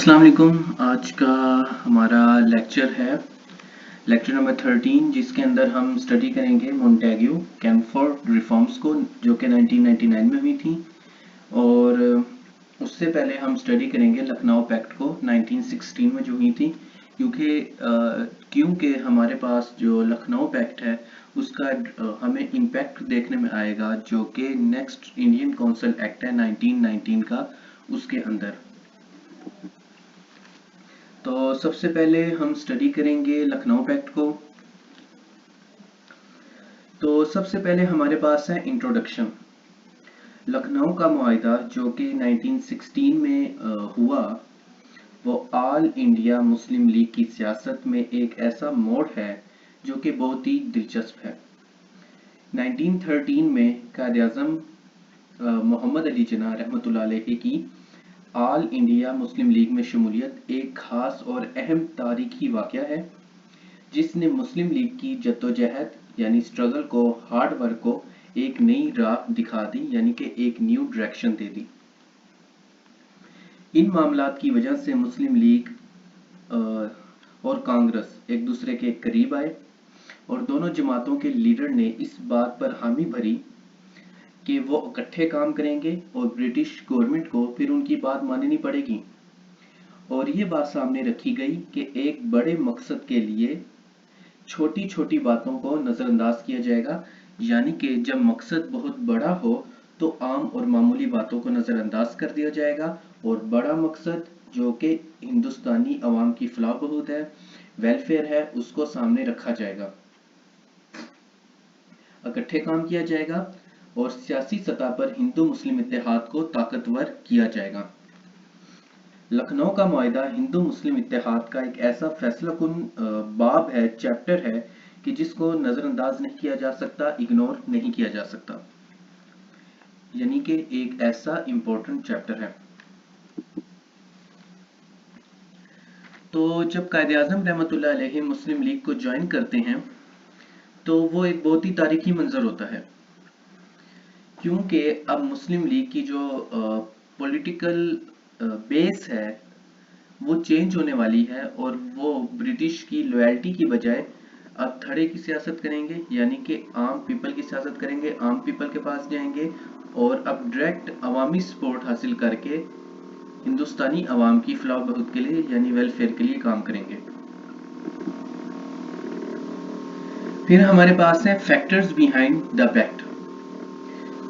अस्सलाम वालेकुम। आज का हमारा लेक्चर है लेक्चर नंबर 13, जिसके अंदर हम स्टडी करेंगे मोंटेग्यू कैम्पफोर्ड रिफॉर्म्स को, जो कि 1999 में हुई थी। और उससे पहले हम स्टडी करेंगे लखनऊ पैक्ट को 1916 में जो हुई थी, क्योंकि हमारे पास जो लखनऊ पैक्ट है उसका हमें इम्पैक्ट देखने में आएगा, जो कि नेक्स्ट इंडियन काउंसिल एक्ट है 1919 का, उसके अंदर। तो सबसे पहले हम स्टडी करेंगे लखनऊ पैक्ट को। तो सबसे पहले हमारे पास है इंट्रोडक्शन। लखनऊ का मुआहिदा जो कि 1916 में हुआ, वो ऑल इंडिया मुस्लिम लीग की सियासत में एक ऐसा मोड़ है जो कि बहुत ही दिलचस्प है। 1913 में कायद-ए-आज़म मोहम्मद अली जिन्ना रहमतुल्लाह अलैहि की ऑल इंडिया मुस्लिम लीग में शमूलियत एक खास और अहम तारीखी वाक़या है, जिसने मुस्लिम लीग की जद्दोजहद यानी स्ट्रगल को, हार्ड वर्क को एक नई राह दिखा दी, यानी कि एक न्यू डायरेक्शन दे दी। इन मामलात की वजह से मुस्लिम लीग और कांग्रेस एक दूसरे के करीब आए और दोनों जमातों के लीडर ने इस बात पर हामी भरी कि वो इकट्ठे काम करेंगे और ब्रिटिश गवर्नमेंट को फिर उनकी बात माननी पड़ेगी। और ये बात सामने रखी गई कि एक बड़े मकसद के लिए छोटी छोटी बातों को नज़रअंदाज किया जाएगा, यानी कि जब मकसद बहुत बड़ा हो तो आम और मामूली बातों को नज़रअंदाज कर दिया जाएगा, और बड़ा मकसद जो कि हिंदुस्तानी अवाम की फलाह बहूद है, वेलफेयर है, उसको सामने रखा जाएगा, इकट्ठे काम किया जाएगा और सियासी सतह पर हिंदू मुस्लिम इत्तेहाद को ताकतवर किया जाएगा। लखनऊ का मुआहिदा हिंदू मुस्लिम इत्तेहाद का एक ऐसा फैसलाकुन बाब है, चैप्टर है, कि जिसको नज़रअंदाज नहीं किया जा सकता, इग्नोर नहीं किया जा सकता, यानी कि एक ऐसा इम्पोर्टेंट चैप्टर है। तो जब कायद-ए-आज़म रहमतुल्लाह अलैहि मुस्लिम लीग को ज्वाइन करते हैं तो वो एक बहुत ही तारीखी मंजर होता है, क्योंकि अब मुस्लिम लीग की जो पॉलिटिकल बेस है वो चेंज होने वाली है, और वो ब्रिटिश की लॉयल्टी की बजाय अब थड़े की सियासत करेंगे, यानी कि आम पीपल की सियासत करेंगे, आम पीपल के पास जाएंगे और अब डायरेक्ट अवामी सपोर्ट हासिल करके हिंदुस्तानी अवाम की फलाह बहूद के लिए, यानी वेलफेयर के लिए काम करेंगे। फिर हमारे पास है factors behind the pact.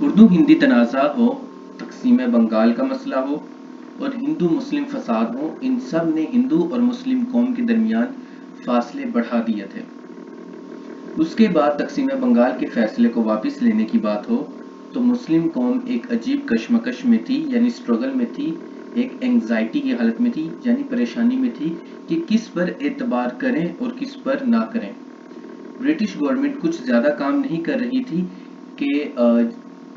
Urdu Hindi तनाज़ा हो, तकसीम बंगाल का मसला हो और हिंदू मुस्लिम फसाद हो, इन सब ने हिंदू और मुस्लिम कौम के दरमियान फासले बढ़ा दिए थे। उसके बाद तकसीम बंगाल के फैसले को वापस लेने की बात हो तो मुस्लिम कौम एक अजीब कशमकश में थी, यानी स्ट्रगल में थी, एक एंग्जाइटी की हालत में थी, यानी परेशानी में थी कि किस पर एतबार करें और किस पर ना करें। ब्रिटिश गवर्नमेंट कुछ ज़्यादा काम नहीं कर रही थी कि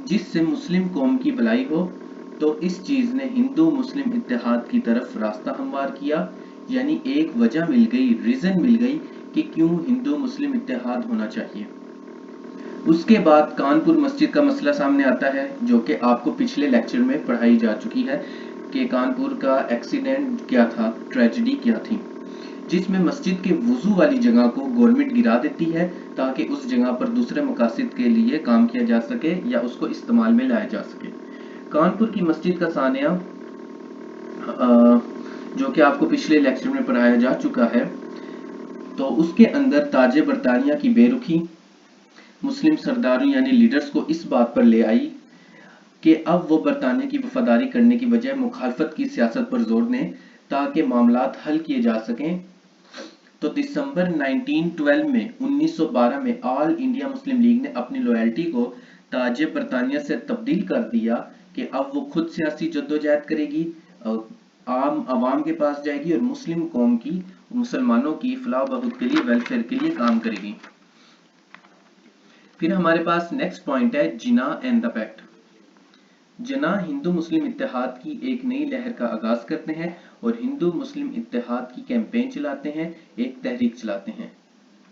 जिससे मुस्लिम कौम की भलाई हो, तो इस चीज़ ने हिंदू मुस्लिम इत्तेहाद की तरफ रास्ता हमवार किया, यानी एक वजह मिल गई, रीज़न मिल गई कि क्यों हिंदू मुस्लिम इत्तेहाद होना चाहिए। उसके बाद कानपुर मस्जिद का मसला सामने आता है, जो कि आपको पिछले लेक्चर में पढ़ाई जा चुकी है कि कानपुर का एक्सीडेंट क्या था, ट्रेजेडी क्या थी, जिसमें मस्जिद के वुजू वाली जगह को गवर्नमेंट गिरा देती है ताकि उस जगह पर दूसरे मकासद के लिए काम किया जा सके या उसको इस्तेमाल में लाया जा सके। कानपुर की मस्जिद का सानिया जो कि आपको पिछले लेक्चर में पढ़ाया जा चुका है, तो उसके अंदर ताजे बरतानिया की बेरुखी मुस्लिम सरदारों यानी लीडर्स को इस बात पर ले आई कि अब वो बरतानिया की वफादारी करने की बजाय मुखालफत की सियासत पर जोर दें ताकि मामलात हल किए जा सकें। तो दिसंबर 1912 में ऑल इंडिया मुस्लिम लीग ने अपनी लॉयल्टी को ताजे बरतानिया से तब्दील कर दिया कि अब वो खुद सियासी जद्दोजहद करेगी, आम आवाम के पास जाएगी और मुस्लिम कौम की, मुसलमानों की फलाह बहूद के लिए, वेलफेयर के लिए काम करेगी। फिर हमारे पास नेक्स्ट पॉइंट है जिना एंड द पैक्ट। जिना हिंदू मुस्लिम इत्तेहाद की एक नई लहर का आगाज करते हैं और हिंदू मुस्लिम इत्तेहाद की कैंपेन चलाते हैं, एक तहरीक चलाते हैं।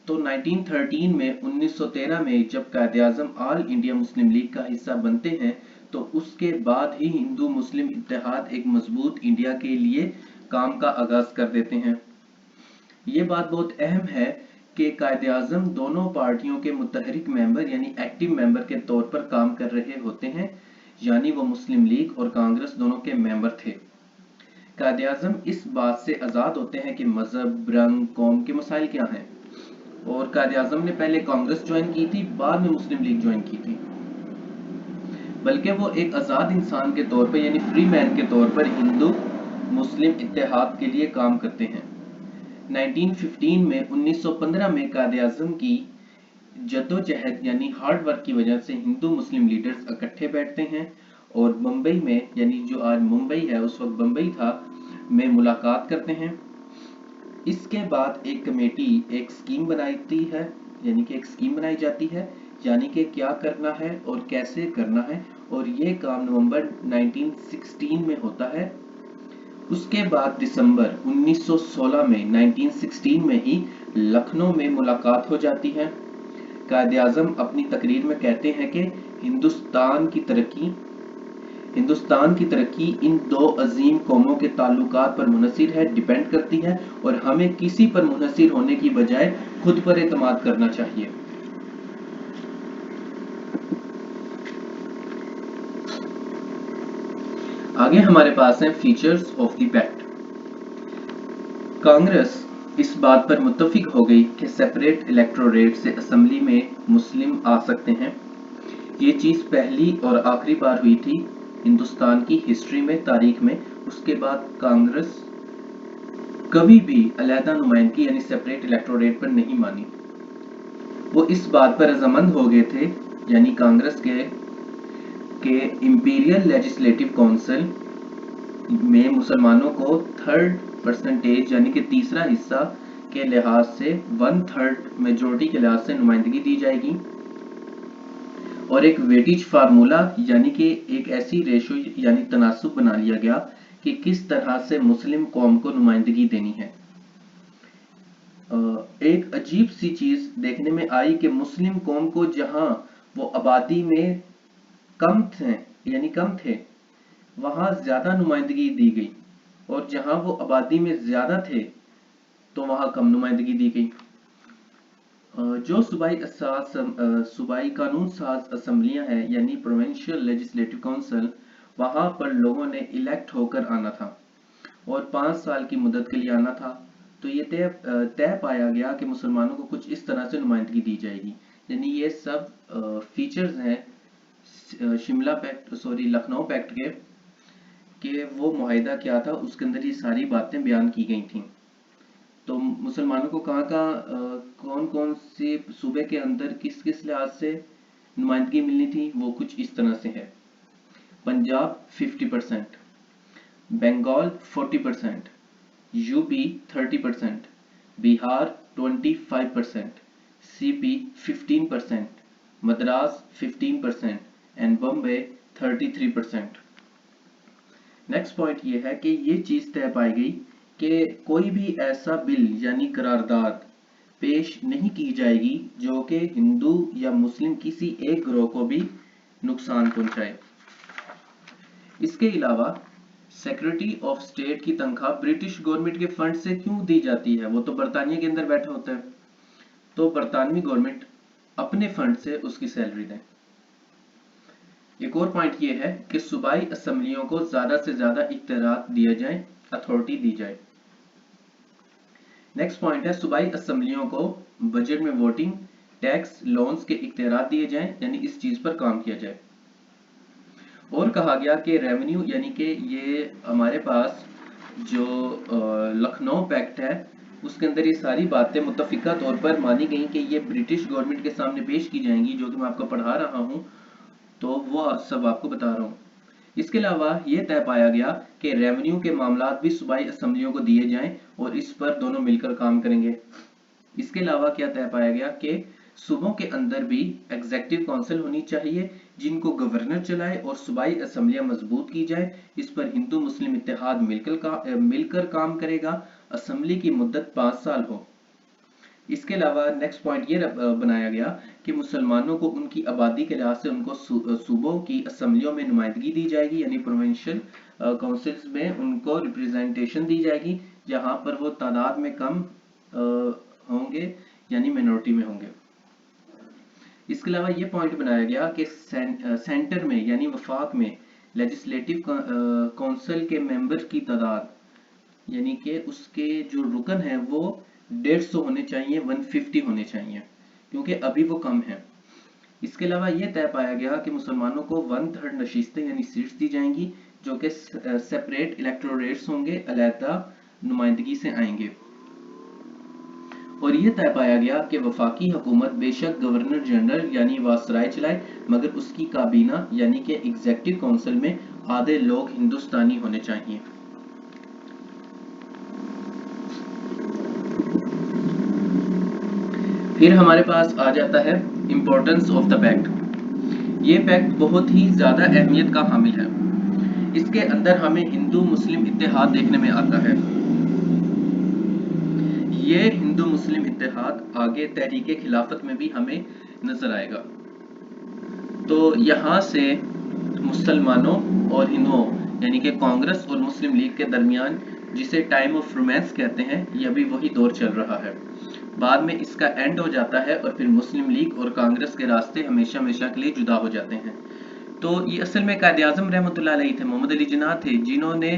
तो 1913 में 1913 में जब Quaid-e-Azam all India Muslim league का हिस्सा बनते हैं तो उसके बाद ही हिंदू मुस्लिम इत्तेहाद एक मजबूत इंडिया के लिए काम का आगाज कर देते हैं। ये बात बहुत अहम है कि कायद-ए-आज़म दोनों पार्टियों के मुतहरिक मेंबर यानी एक्टिव मेंबर के तौर पर काम कर रहे होते हैं, यानी वो मुस्लिम लीग और कांग्रेस दोनों के मेंबर थे। कायद-ए-आज़म इस बात से आज़ाद होते हैं कि मजहब, रंग, कौम के मसाइल क्या हैं, और कायद-ए-आज़म ने पहले कांग्रेस ज्वाइन की थी, बाद में मुस्लिम लीग ज्वाइन की थी। बल्कि वो एक आज़ाद इंसान के तौर पर यानी फ्री मैन के तौर पर हिंदू मुस्लिम इत्तेहाद के लिए काम करते हैं। 1915 में 1915 में कायद-ए-आज़म की जद्दोजहद यानी हार्ड वर्क की वजह से हिंदू मुस्लिम लीडर्स इकट्ठे बैठते हैं और बम्बई में, यानी जो आज मुंबई है उस वक्त बम्बई था, में मुलाकात करते हैं। इसके बाद एक कमेटी एक स्कीम बनाती है, यानी कि एक स्कीम बनाई जाती है, यानी कि क्या करना है और कैसे करना है, और ये काम नवंबर 1916 में होता है। उसके बाद दिसंबर 1916 में 1916 में ही लखनऊ में मुलाकात हो जाती है। कायद-ए-आज़म अपनी तकरीर में कहते हैं कि हिंदुस्तान की तरक्की इन दो अजीम कौमों के ताल्लुकात पर मुनहसिर है, डिपेंड करती है, और हमें किसी पर मुनहसिर होने की बजाय खुद पर एतमाद करना चाहिए। आगे हमारे पास है features of the pact. Congress इस बात पर मुत्तफिक हो गई कि सेपरेट इलेक्टोरेट से असेंबली में मुस्लिम आ सकते हैं। ये चीज़ पहली और आखिरी बार हुई थी हिंदुस्तान की हिस्ट्री में, तारीख में। उसके बाद कांग्रेस कभी भी अलहदा नुमाइंदगी यानी सेपरेट इलेक्टोरेट पर नहीं मानी। वो इस बात पर रजामंद हो गए थे, यानी कांग्रेस के इंपीरियल लेजिस्लेटिव काउंसिल में मुसलमानों को 3% यानी कि तीसरा हिस्सा के लिहाज से 1/3 मेजोरिटी के लिहाज से नुमाइंदगी दी जाएगी, और एक वेटेज फार्मूला यानी कि एक ऐसी रेशो यानी तनासुब बना लिया गया कि किस तरह से मुस्लिम कौम को नुमाइंदगी देनी है। एक अजीब सी चीज देखने में आई कि मुस्लिम कौम को जहां वो आबादी में कम थे वहां ज्यादा नुमाइंदगी दी गई, और जहां वो आबादी में ज्यादा थे तो वहां कम नुमाइंदगी दी गई। जो सूबाई कानून साज असम्बलियां हैं यानी प्रोविंशियल लेजिस्लेटिव काउंसिल, वहां पर लोगों ने इलेक्ट होकर आना था और 5 साल की मुद्दत के लिए आना था। तो ये तय पाया गया कि मुसलमानों को कुछ इस तरह से नुमाइंदगी दी जाएगी। यानी ये सब फीचर्स हैं लखनऊ पैक्ट के, कि वो मुआहिदा क्या था, उसके अंदर ये सारी बातें बयान की गई थी। तो मुसलमानों को कौन कौन से सूबे के अंदर किस किस लिहाज से नुमाइंदगी मिलनी थी, वो कुछ इस तरह से है। Punjab 50%, Bengal 40%, UP 30%, Bihar 25%, CP 15%, Madras 15% and Bombay 33%। Next point ये है कि ये चीज तय पाई गई कि कोई भी ऐसा बिल यानी करारदाद पेश नहीं की जाएगी जो कि हिंदू या मुस्लिम किसी एक ग्रोह को भी नुकसान पहुंचाए। इसके अलावा सेक्रेटरी ऑफ स्टेट की तनख्वाह ब्रिटिश गवर्नमेंट के फंड से क्यों दी जाती है? वो तो बरतानिया के अंदर बैठा होता है, तो बरतानवी गवर्नमेंट अपने फंड से उसकी सैलरी दें। एक और पॉइंट ये है कि सूबाई असेंबलियों को ज्यादा से ज्यादा इख्तियारात दिए जाएं, अथॉरिटी दी जाए। नेक्स्ट पॉइंट है सूबाई असेंबलियों को बजट में वोटिंग, टैक्स, लोन्स के इख्तियारात दिए जाएं, यानी इस चीज पर काम किया जाए। और कहा गया कि रेवेन्यू यानी कि ये हमारे पास जो लखनऊ पैक्ट है उसके अंदर ये सारी बातें मुत्तफिका तौर पर मानी गई कि ये ब्रिटिश गवर्नमेंट के सामने पेश की जाएंगी, जो कि मैं आपको पढ़ा रहा हूँ, तो वो सब आपको बता रहा हूँ। इसके अलावा ये तय पाया गया कि रेवेन्यू के मामलात भी सूबाई असेंबलियों को दिए जाएं और इस पर दोनों मिलकर काम करेंगे। इसके अलावा क्या तय पाया गया कि सूबों के अंदर भी एग्जीक्यूटिव काउंसिल होनी चाहिए जिनको गवर्नर चलाए और सूबाई असेंबलियां मजबूत की जाए। इस पर हिंदू मुस्लिम इत्तेहाद मिलकर काम करेगा। असेंबली की मुद्दत 5 साल हो। इसके अलावा नेक्स्ट पॉइंट ये बनाया गया कि मुसलमानों को उनकी आबादी के लिहाज से उनको सूबों की असम्बलियों में नुमाइंदगी दी जाएगी, यानी प्रोविंशियल काउंसिल्स में उनको रिप्रेजेंटेशन दी जाएगी, जहां पर वो तादाद में कम होंगे, यानी मिनोरिटी में होंगे। इसके अलावा ये पॉइंट बनाया गया कि सेंटर में यानी वफाक में लेजिस्लेटिव काउंसिल के मेंबर की तादाद, यानी कि उसके जो रुकन है वो 150 होने चाहिए, 150 होने चाहिए, क्योंकि अभी वो कम है। इसके अलावा यह तय पाया गया कि मुसलमानों को 1/3 नशिस्तें यानी सीट्स दी जाएंगी, जो कि सेपरेट इलेक्टोरेट्स होंगे, अलहदा नुमाइंदगी से आएंगे। और यह तय पाया गया कि वफाकी हुकूमत बेशक गवर्नर जनरल यानी वासराय चलाए, मगर उसकी काबीना यानी कि एग्जीक्यूटिव काउंसिल में आधे लोग हिंदुस्तानी होने चाहिए। फिर हमारे पास आ जाता है इंपॉर्टेंस ऑफ द पैक्ट। ये पैक्ट बहुत ही ज्यादा अहमियत का हामिल है। इसके अंदर हमें हिंदू मुस्लिम इत्तेहाद देखने में आता है। ये हिंदू मुस्लिम इत्तेहाद आगे तहरीके खिलाफत में भी हमें नजर आएगा। तो यहाँ से मुसलमानों और हिंदुओं यानी कि कांग्रेस और मुस्लिम लीग के दरमियान, जिसे टाइम ऑफ रोमांस कहते हैं, ये अभी वही दौर चल रहा है। बाद में इसका एंड हो जाता है और फिर मुस्लिम लीग और कांग्रेस के रास्ते हमेशा हमेशा के लिए जुदा हो जाते हैं। तो ये असल में कायद आज़म रहमतुल्लाह अलैह थे, मोहम्मद अली जिन्ना थे, जिन्होंने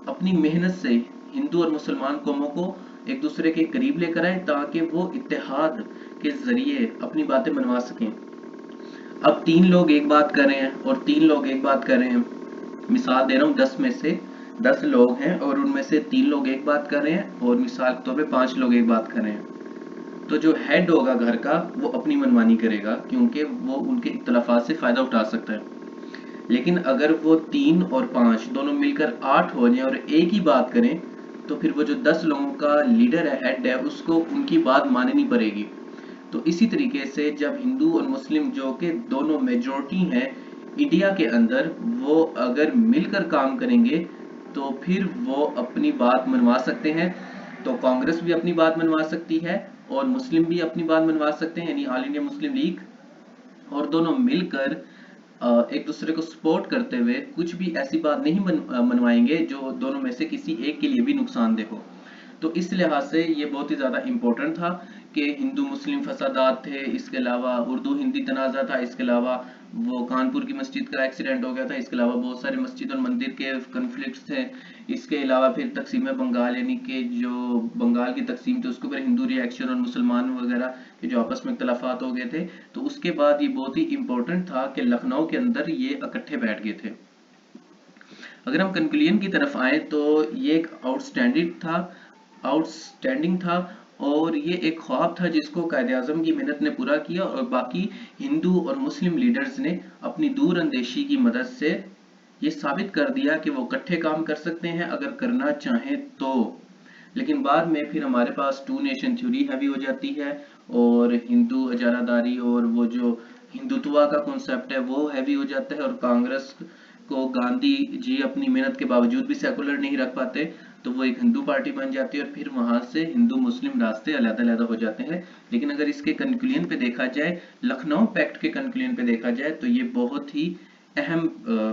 अपनी मेहनत से हिंदू और मुसलमान कौमों को एक दूसरे के करीब लेकर आए, ताकि वो इत्तेहाद के जरिए अपनी बातें मनवा सकें। अब 3 लोग एक बात कर रहे हैं और 3 लोग एक बात कर रहे हैं। मिसाल दे रहा हूँ, 10 में से 10 लोग हैं और उनमें से 3 लोग एक बात कर रहे हैं और मिसाल के तौर पे 5 लोग एक बात कर रहे हैं। तो जो हेड होगा घर का वो अपनी मनमानी करेगा, क्योंकि वो उनके इख्तलाफात से फायदा उठा सकता है। लेकिन अगर वो 3 और 5 दोनों मिलकर 8 हो जाए और एक ही बात करें, तो फिर वो जो 10 लोगों का लीडर है, हेड है, उसको उनकी बात माननी पड़ेगी। तो इसी तरीके से जब हिंदू और मुस्लिम, जो कि दोनों मेजॉरिटी हैं इंडिया के अंदर, वो अगर मिलकर काम करेंगे तो फिर वो अपनी बात मनवा सकते हैं। तो कांग्रेस भी अपनी बात मनवा सकती है और मुस्लिम भी अपनी बात मनवा सकते हैं, यानी ऑल इंडिया मुस्लिम लीग, और दोनों मिलकर एक दूसरे को सपोर्ट करते हुए कुछ भी ऐसी बात नहीं मनवाएंगे जो दोनों में से किसी एक के लिए भी नुकसानदेह हो। तो इस लिहाज से ये बहुत ही ज़्यादा इम्पोर्टेंट था कि हिंदू मुस्लिम फसादात थे, इसके अलावा उर्दू हिंदी तनाज़ा था, इसके अलावा वो कानपुर की मस्जिद का एक्सीडेंट हो गया था, इसके अलावा बहुत सारे मस्जिद और मंदिर के कन्फ्लिक्ट्स थे, इसके अलावा फिर तकसीम बंगाल यानी कि जो बंगाल की तकसीम थी उसके ऊपर हिंदू रिएक्शन और मुसलमान वगैरह के जो आपस में इख्तलाफात हो गए थे। तो उसके बाद ये बहुत ही इम्पोर्टेंट था कि लखनऊ के अंदर ये इकट्ठे बैठ गए थे। अगर हम कंक्लूजन की तरफ आए तो ये एक आउटस्टैंडिंग था और ये एक ख्वाब था जिसको कायद आज़म की मेहनत ने पूरा किया, और बाकी हिंदू और मुस्लिम लीडर्स ने अपनी दूर अंदेशी की मदद से ये साबित कर दिया कि वो इकट्ठे काम कर सकते हैं अगर करना चाहें तो। लेकिन बाद में फिर हमारे पास 2 नेशन थ्योरी हैवी हो जाती है और हिंदू इजारादारी और वो जो हिंदुत्व का कॉन्सेप्ट है वो हैवी हो जाता है, और कांग्रेस को गांधी जी अपनी मेहनत के बावजूद भी सेकुलर नहीं रख पाते, तो वो एक हिंदू पार्टी बन जाती है और फिर वहां से हिंदू मुस्लिम रास्ते अलग-अलग हो जाते हैं। लेकिन अगर इसके कंक्लूजन पे देखा जाए, लखनऊ पैक्ट के कंक्लूजन पे देखा जाए, तो ये बहुत ही अहम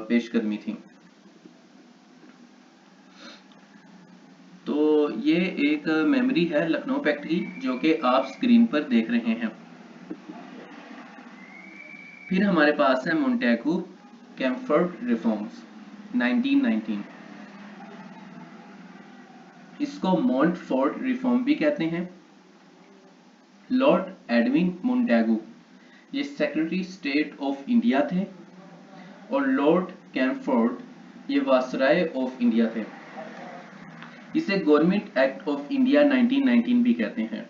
पेशकदमी थी। तो ये एक मेमोरी है लखनऊ पैक्ट की, जो कि आप स्क्रीन पर देख रहे हैं। फिर हमारे पास है मोंटेगू कैम्फर्ड रिफॉर्म्स 1919। इसको मॉन्टफोर्ट रिफॉर्म भी कहते हैं। लॉर्ड एडविन मोंटेगू ये सेक्रेटरी स्टेट ऑफ इंडिया थे और लॉर्ड कैम्फोर्ड ये वासराय ऑफ इंडिया थे। इसे गवर्नमेंट एक्ट ऑफ इंडिया 1919 भी कहते हैं।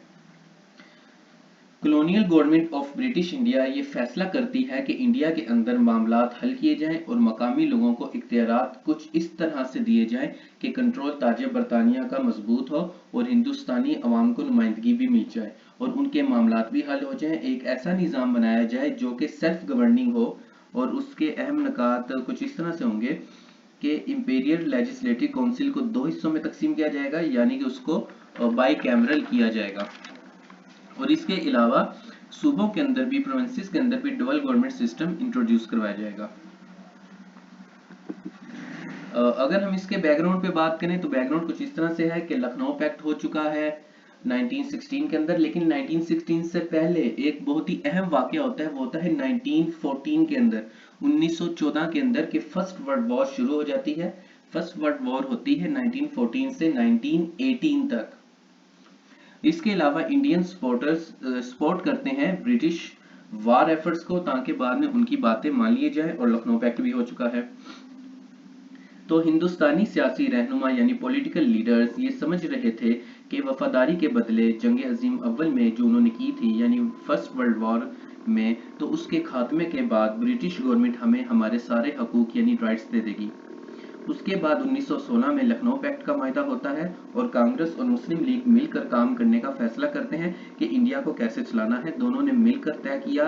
Colonial government of British India ये फैसला करती है कि इंडिया के अंदर मामलात हल किए जाएं और मकामी लोगों को इख्तियारात कुछ इस तरह से दिए जाएं कि कंट्रोल ताजे बरतानिया का मजबूत हो और हिंदुस्तानी अवाम को नुमाइंदगी भी मिल जाए और उनके मामलात भी हल हो जाएं। एक ऐसा निज़ाम बनाया जाए जो कि सेल्फ गवर्निंग हो, और उसके अहम नकात कुछ इस तरह से होंगे कि इंपीरियल लेजिस्लेटिव काउंसिल को 2 हिस्सों में तकसीम किया जाएगा, यानी कि उसको बाई कैमरल किया जाएगा। और इसके अलावा सूबों के अंदर भी, प्रोविंसेस के अंदर भी डबल गवर्नमेंट सिस्टम इंट्रोड्यूस करवाया जाएगा। अगर हम इसके बैकग्राउंड पे बात करें तो बैकग्राउंड कुछ इस तरह से है कि लखनऊ पैक्ट हो चुका है 1916 के अंदर, लेकिन 1916 से पहले एक बहुत ही अहम वाकया होता है, वो होता है 1914 के अंदर, 1914 के अंदर कि फर्स्ट वर्ल्ड वॉर शुरू हो जाती है। फर्स्ट वर्ल्ड वॉर होती है 1914 से 1918 तक। इसके अलावा इंडियन सपोर्टर्स सपोर्ट करते हैं ब्रिटिश वार एफर्ट्स को, ताकि बाद में उनकी बातें मान ली जाए, और लखनऊ पैक्ट भी हो चुका है। तो हिंदुस्तानी सियासी रहनुमा यानी पॉलिटिकल लीडर्स ये समझ रहे थे कि वफादारी के बदले जंग अजीम अव्वल में जो उन्होंने की थी यानी फर्स्ट वर्ल्ड वॉर में, तो उसके खात्मे के बाद ब्रिटिश गवर्नमेंट हमें हमारे सारे हकूक यानी राइट्स दे देगी। उसके बाद 1916 में लखनऊ पैक्ट का मायदा होता है और कांग्रेस और मुस्लिम लीग मिलकर काम करने का फैसला करते हैं कि इंडिया को कैसे चलाना है। दोनों ने मिलकर तय किया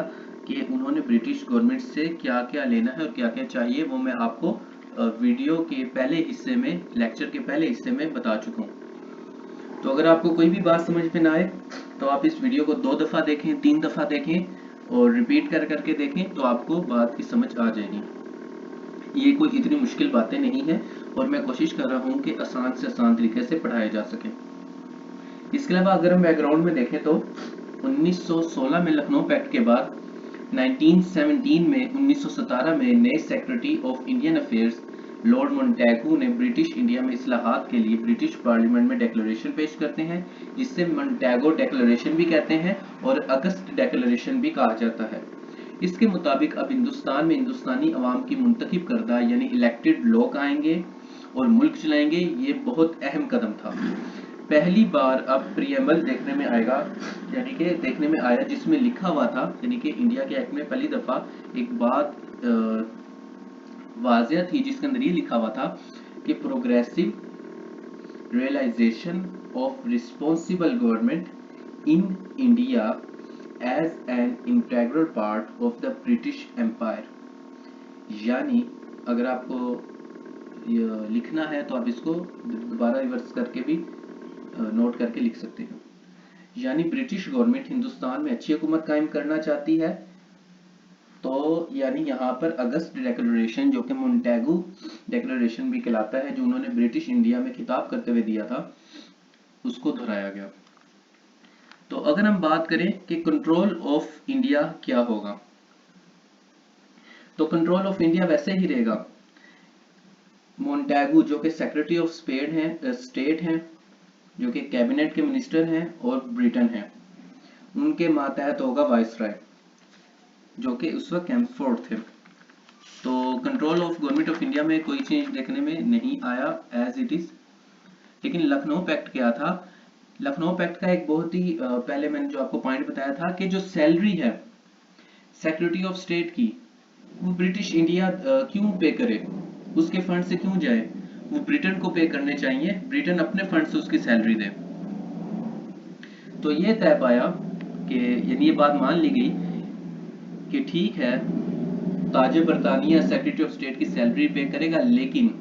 कि उन्होंने ब्रिटिश गवर्नमेंट से क्या क्या लेना है और क्या क्या चाहिए, वो मैं आपको वीडियो के पहले हिस्से में, लेक्चर के पहले हिस्से में बता चुका हूँ। तो अगर आपको कोई भी बात समझ में ना आए तो आप इस वीडियो को 2 दफ़ा देखें, 3 दफ़ा देखें और रिपीट कर करके देखें, तो आपको बात की समझ आ जाएगी। ये कोई इतनी मुश्किल बातें नहीं है और मैं कोशिश कर रहा हूँ कि आसान से आसान तरीके से पढ़ाया जा सके। इसके अलावा अगर हम बैकग्राउंड में देखें तो 1916 में लखनऊ पैक्ट के बाद 1917 में 1917 में नए secretary of Indian affairs Lord Montagu ने ब्रिटिश इंडिया में इस्लाहात के लिए ब्रिटिश पार्लियामेंट में डिक्लेरेशन पेश करते हैं, जिससे मोंटेगो डिक्लेरेशन भी कहते हैं और अगस्त डिक्लेरेशन भी कहा जाता है। इसके मुताबिक अब हिंदुस्तान में हिंदुस्तानी अवाम की मुंतखब करदा यानी इलेक्टेड लोग आएंगे और मुल्क चलाएंगे। ये बहुत अहम कदम था। पहली बार अब प्रियम्बल देखने में आएगा, यानी कि देखने में आया जिसमें लिखा हुआ था, यानी कि इंडिया के एक्ट में पहली दफा एक बात वाजिया थी जिसके अंदर ये लिखा हुआ था कि progressive realisation of responsible government in India as an integral part of the British Empire. यानी अगर आपको लिखना है तो आप इसको दोबारा रिवर्स करके भी नोट करके लिख सकते हैं। यानी ब्रिटिश गवर्नमेंट हिंदुस्तान में अच्छी हुकूमत कायम करना चाहती है, तो यानी यहाँ पर अगस्त डिक्लेरेशन जो कि मोंटेगू डिक्लेरेशन भी कहलाता है, जो उन्होंने ब्रिटिश इंडिया में खिताब करते हुए दिया था, उसको दोहराया गया। तो अगर हम बात करें कि कंट्रोल ऑफ इंडिया क्या होगा, तो कंट्रोल ऑफ इंडिया वैसे ही रहेगा। मोंटेगू जो कि सेक्रेटरी ऑफ स्टेट हैं, जो कि कैबिनेट के मिनिस्टर हैं और ब्रिटेन हैं, उनके मातहत होगा वाइसराय जो कि उस वक्त कैम्पफोर्ड थे। तो control of government of India में कोई चेंज देखने में नहीं आया, एज इट इज। लेकिन लखनऊ पैक्ट क्या था? लखनऊ पैक्ट का एक बहुत ही पहले मैंने जो आपको पॉइंट बताया था कि जो सैलरी है सेक्रेटरी ऑफ स्टेट की, वो ब्रिटिश इंडिया क्यों पे करे, उसके फंड से क्यों जाए, वो ब्रिटेन को पे करने चाहिए, ब्रिटेन अपने फंड से उसकी सैलरी दे। तो ये तय पाया कि यानी ये बात मान ली गई कि ठीक है ताज बरतानिया सेक्रेटरी ऑफ स्टेट की सैलरी पे करेगा, लेकिन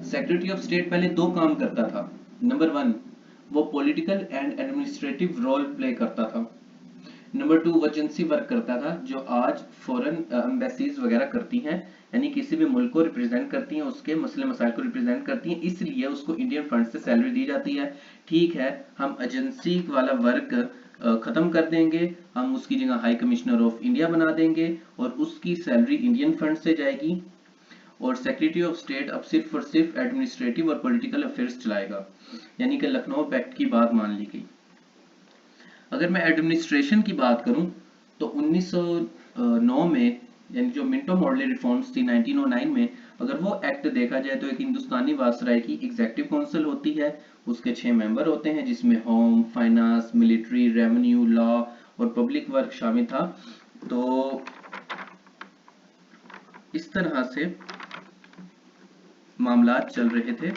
सेक्रेटरी ऑफ स्टेट पहले 2 काम करता था। नंबर 1 वो political and administrative role play करता था। नंबर 2 वो एजेंसी वर्क करता था, जो आज फॉरेन एम्बेसीज वगैरह करती हैं, यानी किसी भी मुल्क को रिप्रेजेंट करती हैं, उसके मसले मसाइल को रिप्रेजेंट करती हैं, इसलिए उसको इंडियन फंड से सैलरी दी जाती है। ठीक है, हम एजेंसी वाला वर्क खत्म कर देंगे, हम उसकी जगह हाई कमिश्नर ऑफ इंडिया बना देंगे और उसकी सैलरी इंडियन फंड से जाएगी, और सेक्रेटरी ऑफ स्टेट अब सिर्फ और सिर्फ एडमिनिस्ट्रेटिव और पॉलिटिकल अफेयर्स चलाएगा। यानी कि लखनऊ पैक्ट की बात मान ली गई। अगर मैं एडमिनिस्ट्रेशन की बात करूं तो 1909 में, यानी जो मिंटो मॉडल रिफॉर्म्स थी 1909 में, अगर वो एक्ट देखा जाए तो एक हिंदुस्तानी वासराय की एग्जीक्यूटिव काउंसिल होती है, उसके 6 मेंबर होते हैं, जिसमें home, finance, military, revenue, law और पब्लिक वर्क शामिल था। तो इस तरह से मामलात चल रहे थे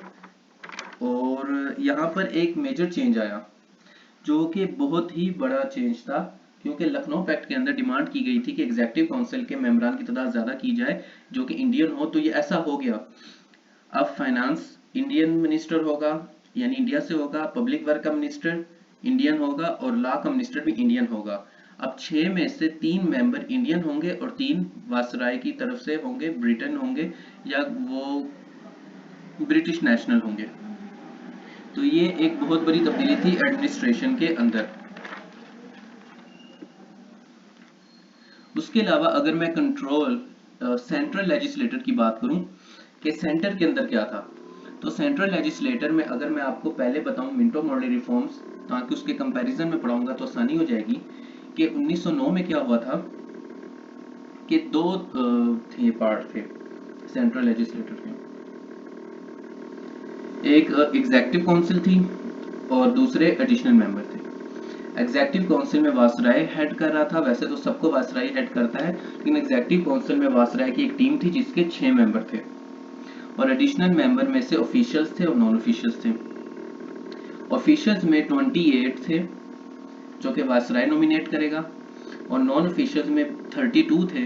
और यहाँ पर एक मेजर चेंज आया जो कि बहुत ही बड़ा चेंज था, क्योंकि लखनऊ पैक्ट के अंदर डिमांड की गई थी कि एग्जीक्यूटिव काउंसिल के मेंबरान की तादाद ज्यादा की जाए जो कि इंडियन हो। तो ये ऐसा हो गया, अब फाइनेंस इंडियन मिनिस्टर होगा, यानी इंडिया से होगा, पब्लिक वर्क का मिनिस्टर इंडियन होगा और लॉ का मिनिस्टर भी इंडियन होगा। अब 6 में से 3 मेंबर इंडियन होंगे और 3 वायसराय की तरफ से होंगे, ब्रिटेन होंगे या वो ब्रिटिश नेशनल होंगे। तो ये एक बहुत बड़ी तब्दीली थी एडमिनिस्ट्रेशन के अंदर। उसके अलावा अगर मैं कंट्रोल सेंट्रल लेजिस्लेटर की बात करूं कि सेंटर के अंदर क्या था, तो सेंट्रल लेजिस्लेटर में अगर मैं आपको पहले बताऊं मिंटो मॉर्ले रिफॉर्म्स, ताकि उसके कंपैरिजन में पढ़ाऊंगा तो आसानी हो जाएगी कि 1909 में क्या हुआ था कि दो थे पार्ट थे सेंट्रल लेजिस्लेटर के, एक एग्जेक्टिव काउंसिल थी और दूसरे एडिशनल मेंबर थे। एग्जेक्टिव काउंसिल में वायसराय हेड कर रहा था, वैसे तो सबको वायसराय हेड करता है, लेकिन एग्जेक्टिव काउंसिल में वायसराय की एक टीम थी जिसके 6 मेंबर थे और एडिशनल मेंबर में से ऑफिशियल्स थे और नॉन ऑफिशियल्स थे। ऑफिशियल्स में 28 थे जो कि वायसराय नॉमिनेट करेगा और नॉन ऑफिशियल्स में 32 थे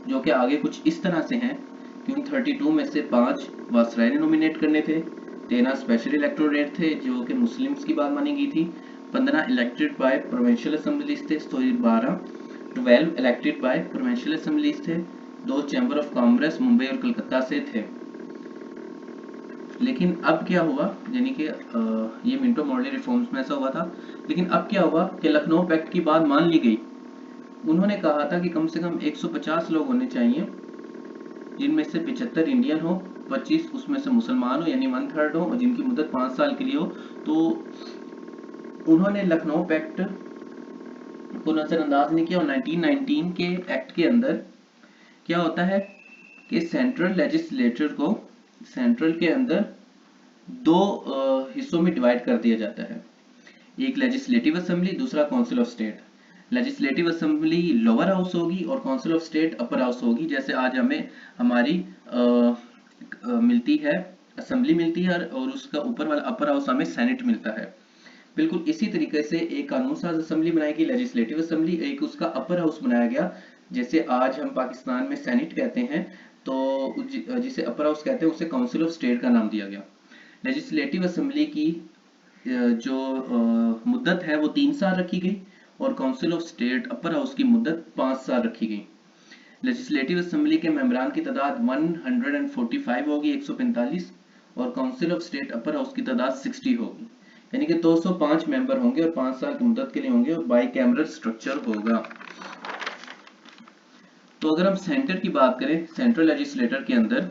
जो कि आगे कुछ इस तरह से हैं कि उन 32 में से 5 वायसराय ने नॉमिनेट करने थे, 13 स्पेशल इलेक्टोरेट थे जो कि मुस्लिम्स की बात मानी गई थी, 15 इलेक्टेड बाय प्रोविंशियल असेंबलीज थे, 12 इलेक्टेड बाय प्रोविंशियल असेंबलीज थे, 2 चैम्बर ऑफ कॉमर्स मुंबई और कलकत्ता से थे। लेकिन अब क्या हुआ, यानी कि ये मिंटो मॉर्ले रिफॉर्म्स में ऐसा हुआ था, लेकिन अब क्या हुआ कि लखनऊ पैक्ट की बात मान ली गई। उन्होंने कहा था कि कम से कम 150 लोग होने चाहिए जिनमें से 75 इंडियन हो, 25 उसमें से मुसलमान हो यानी 1/3 हो और जिनकी मुद्दत 5 साल के लिए हो। तो उन्होंने लखनऊ पैक्ट को नजरअंदाज नहीं किया और 1919 के एक्ट के अंदर क्या होता है कि सेंट्रल लेजिस्लेचर को सेंट्रल के अंदर 2 हिस्सों में डिवाइड कर दिया जाता है, एक लेजिस्लेटिव असेंबली, दूसरा council of state. Legislative assembly lower house होगी और council of state upper house होगी, जैसे आज हमें हमारी मिलती है असेंबली मिलती है और उसका ऊपर वाला अपर हाउस हमें सेनेट मिलता है। बिल्कुल इसी तरीके से एक कानून साज असेंबली बनाएगी लेजिस्लेटिव असेंबली, एक उसका अपर हाउस बनाया गया, जैसे आज हम पाकिस्तान में सेनेट कहते हैं तो जिसे अपर हाउस कहते हैं उसे काउंसिल ऑफ स्टेट का नाम दिया गया। लेजिस्लेटिव असेंबली की जो मुद्दत है वो 3 साल रखी गई और council of state upper house की मुद्दत 5 साल रखी गई। लेजिस्लेटिव असेंबली के मेंबरान की तादाद 145 होगी, 145, और council of state upper house की तादाद 60 होगी, यानी कि 205 मेंबर होंगे और 5 साल की मुद्दत के लिए होंगे और बाई कैमरल स्ट्रक्चर होगा। तो अगर हम सेंटर की बात करें, सेंट्रल लेजिस्लेटर के अंदर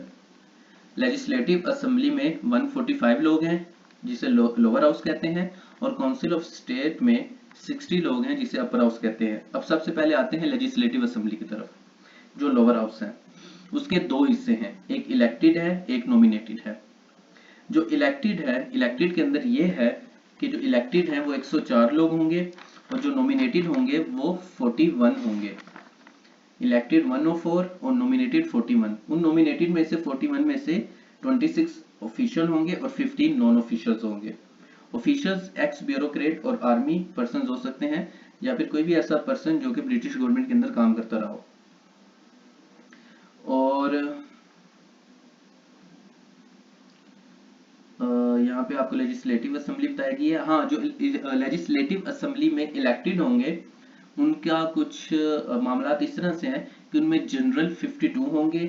लेजिस्लेटिव असेंबली में 145 लोग हैं जिसे लोअर हाउस कहते हैं और काउंसिल ऑफ स्टेट में 60 लोग हैं जिसे अपर हाउस कहते हैं। अब सबसे पहले आते हैं लेजिस्लेटिव असेंबली की तरफ जो लोअर हाउस है। उसके 2 हिस्से हैं, एक इलेक्टेड है एक नॉमिनेटेड है। जो इलेक्टेड है, इलेक्टेड के अंदर ये है कि जो इलेक्टेड है वो 104 लोग होंगे और जो नॉमिनेटेड होंगे वो 41 होंगे। इलेक्टेड 104 और नॉमिनेटेड 41। उन नॉमिनेटेड में से 41 में से 26 ऑफिशियल होंगे और 15 नॉन ऑफिशियल्स होंगे। ऑफिशियल्स एक्स ब्यूरोक्रेट और आर्मी पर्सन हो सकते हैं या फिर कोई भी ऐसा पर्सन जो कि ब्रिटिश गवर्नमेंट के अंदर काम करता रहा हो। और यहाँ पे आपको लेजिस्लेटिव असेंबली बताई गई है। हाँ, जो लेजिस्लेटिव असेंबली में इलेक्टेड होंगे उनका कुछ मामला इस तरह से हैं कि उनमें जनरल 52 होंगे,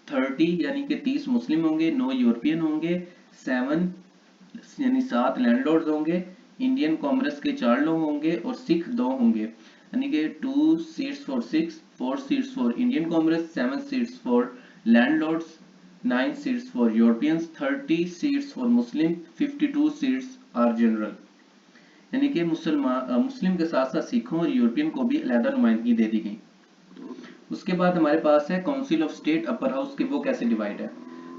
30 यानी कि 30 मुस्लिम होंगे, 9 यूरोपियन होंगे, 7 यानी 7 लैंडलॉर्ड्स होंगे, इंडियन कॉमर्स के 4 लोग होंगे और सिख 2 होंगे, यानी कि 2 seats for Sikhs, 4 seats for Indian commerce, 7 seats for landlords, 9 seats for Europeans, 30 seats for Muslim, 52 seats are general, यानी कि मुस्लिम के साथ साथ सिखों और यूरोपियन को भी अलहदा नुमाइंदगी दे दी गई। उसके बाद हमारे पास है council of state upper house के, वो कैसे डिवाइड है।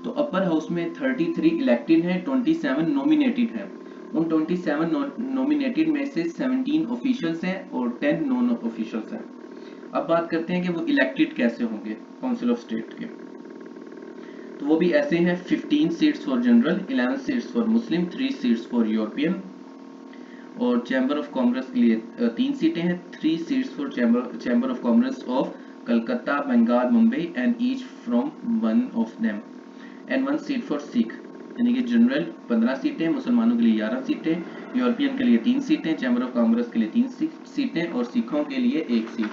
तो अपर हाउस में 33 इलेक्टेड हैं, 27 नॉमिनेटेड हैं। उन 27 नॉमिनेटेड में से 17 ऑफिशियल्स हैं और 10 नॉन ऑफिशियल्स हैं। अब बात करते हैं कि वो इलेक्टेड कैसे होंगे काउंसिल ऑफ स्टेट के। तो वो भी ऐसे हैं, 15 seats for general, 11 seats for Muslim, 3 seats for European, और चैम्बर ऑफ कॉमर्स के लिए 3 सीटें हैं, 3 seats for chamber of commerce of Calcutta, Bengal, Mumbai and each from one of them, and 1 seat for Sikh, यानी कि जनरल 15 सीटें, मुसलमानों के लिए 11 सीटें, यूरोपियन के लिए 3 सीटें, चैम्बर ऑफ कॉमर्स के लिए 3 सीटें और सिखों के लिए 1 सीट।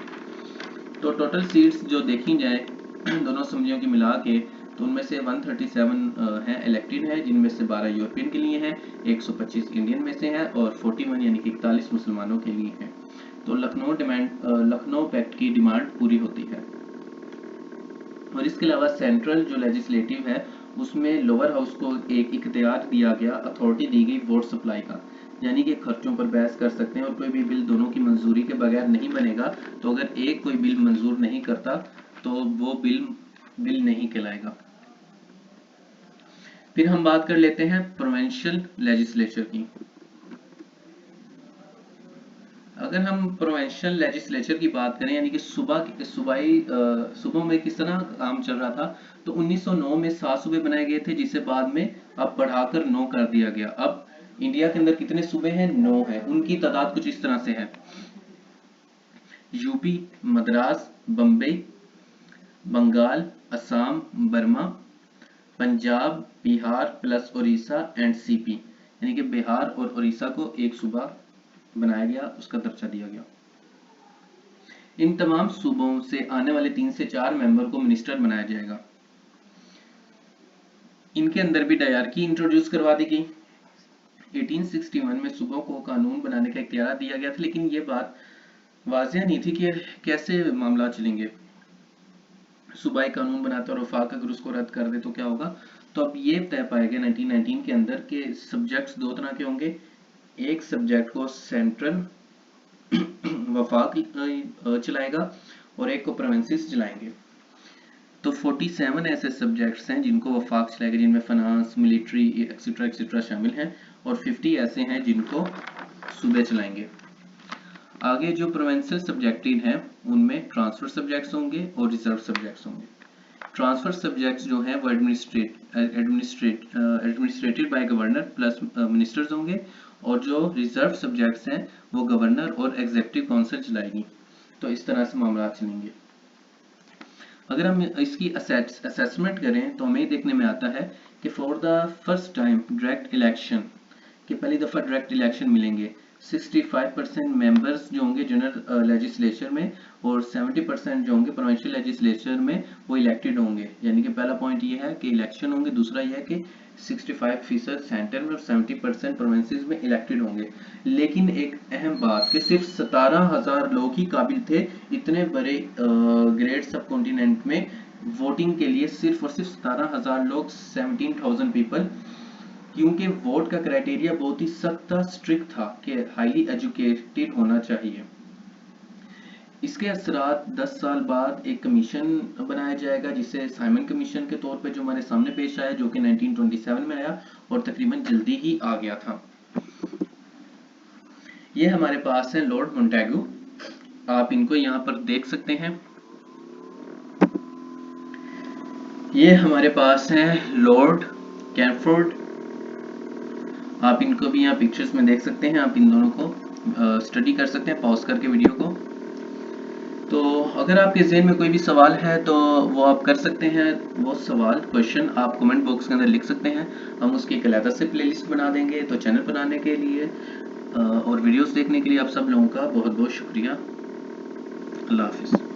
तो टोटल सीट्स जो देखी जाए दोनों असम्बलियों की मिला के, तो उनमें से 137 हैं इलेक्टेड हैं, जिनमें से 12 यूरोपियन के लिए हैं, 125 इंडियन में से हैं और 41 यानी कि 41 मुसलमानों के लिए हैं। तो लखनऊ पैक्ट की डिमांड पूरी होती है। और इसके अलावा सेंट्रल जो लेजिस्लेटिव है उसमें लोअर हाउस को एक इख्तियार दिया गया, अथॉरिटी दी गई वोट सप्लाई का, यानी कि खर्चों पर बहस कर सकते हैं और कोई भी बिल दोनों की मंजूरी के बगैर नहीं बनेगा। तो अगर एक कोई बिल मंजूर नहीं करता तो वो बिल नहीं कहलाएगा। फिर हम बात कर लेते हैं प्रोविंशियल लेजिस्लेचर की। अगर हम प्रोविंशियल लेजिस्लेचर की बात करें, यानी कि सुबह में किस तरह काम चल रहा था, तो 1909 में 7 सूबे बनाए गए थे, जिसे बाद में अब बढ़ाकर 9 कर दिया गया। अब इंडिया के अंदर कितने सूबे हैं? 9 हैं। उनकी तादाद कुछ इस तरह से है: UP, Madras, Bombay, Bengal, Assam, Burma, Punjab, Bihar plus Orissa and CP, यानी कि बिहार और उड़ीसा को एक सूबा बनाया गया, उसका दर्जा दिया गया। इन तमाम सूबों से आने वाले 3 से 4 मेंबर को मिनिस्टर बनाया जाएगा। इनके अंदर भी डायरकी इंट्रोड्यूस करवा दी गई। 1861 में सूबों को कानून बनाने का इख्तियार दिया गया था, लेकिन ये बात वाज़ेह नहीं थी कि कैसे मामला चलेंगे। सूबाई कानून बनाता और वफाक अगर उसको रद्द कर दे तो क्या होगा। तो अब ये तय पाया गया 1919 के अंदर के सब्जेक्ट्स 2 तरह के होंगे। एक सब्जेक्ट को सेंट्रल वफाक चलाएगा और एक को प्रोविंसेस चलाएंगे। तो 47 ऐसे सब्जेक्ट्स हैं जिनको वफाक चलाएगा, जिनमें फाइनेंस, मिलिट्री एक्सेट्रा एक्सेट्रा शामिल हैं, और 50 ऐसे हैं जिनको सूबे चलाएंगे। आगे जो प्रोविंशियल सब्जेक्टेड हैं उनमें ट्रांसफर सब्जेक्ट्स होंगे और रिजर्व सब्जेक्ट्स होंगे। ट्रांसफर सब्जेक्ट्स जो हैं वो administrated by governor plus ministers होंगे, और जो रिजर्व सब्जेक्ट्स हैं वो गवर्नर और एग्जीक्यूटिव काउंसिल चलाएगी। तो इस तरह से मामला चलेंगे। अगर हम इसकी असेसमेंट करें तो हमें देखने में आता है कि for the first time direct election, कि पहली दफ़ा डायरेक्ट इलेक्शन मिलेंगे। 65% मेंबर्स जो होंगे जनरल लेजिस्लेचर में और 70% जो होंगे प्रोविंशियल लेजिस्लेचर में वो इलेक्टेड होंगे। यानी कि पहला पॉइंट ये है कि इलेक्शन होंगे, दूसरा ये है कि 65% सेंटर में और 70% प्रोविंसेस में इलेक्टेड होंगे। लेकिन एक अहम बात कि सिर्फ 17,000 लोग ही काबिल थे इतने बड़े ग्रेट सब कॉन्टिनेंट में वोटिंग के लिए, सिर्फ और सिर्फ 17,000 लोग, 17,000 पीपल, क्योंकि वोट का क्राइटेरिया बहुत ही सख्त था, स्ट्रिक्ट था कि हाईली एजुकेटेड होना चाहिए। इसके असरात 10 साल बाद एक कमीशन बनाया जाएगा जिसे साइमन कमीशन के तौर पे जो हमारे सामने पेश आया, जो कि 1927 में आया और तकरीबन जल्दी ही आ गया था। ये हमारे पास है लॉर्ड मोंटेगू, आप इनको यहाँ पर देख सकते हैं। ये हमारे पास हैं लॉर्ड कैनफोर्ड, आप इनको भी यहाँ पिक्चर्स में देख सकते हैं। आप इन दोनों को स्टडी कर सकते हैं पॉज करके वीडियो को। तो अगर आपके ज़हन में कोई भी सवाल है तो वो आप कर सकते हैं। वो सवाल क्वेश्चन आप कमेंट बॉक्स के अंदर लिख सकते हैं, हम उसकी एक अलग से प्लेलिस्ट बना देंगे। तो चैनल बनाने के लिए और वीडियोस देखने के लिए आप सब लोगों का बहुत बहुत शुक्रिया। अल्लाह हाफिज़।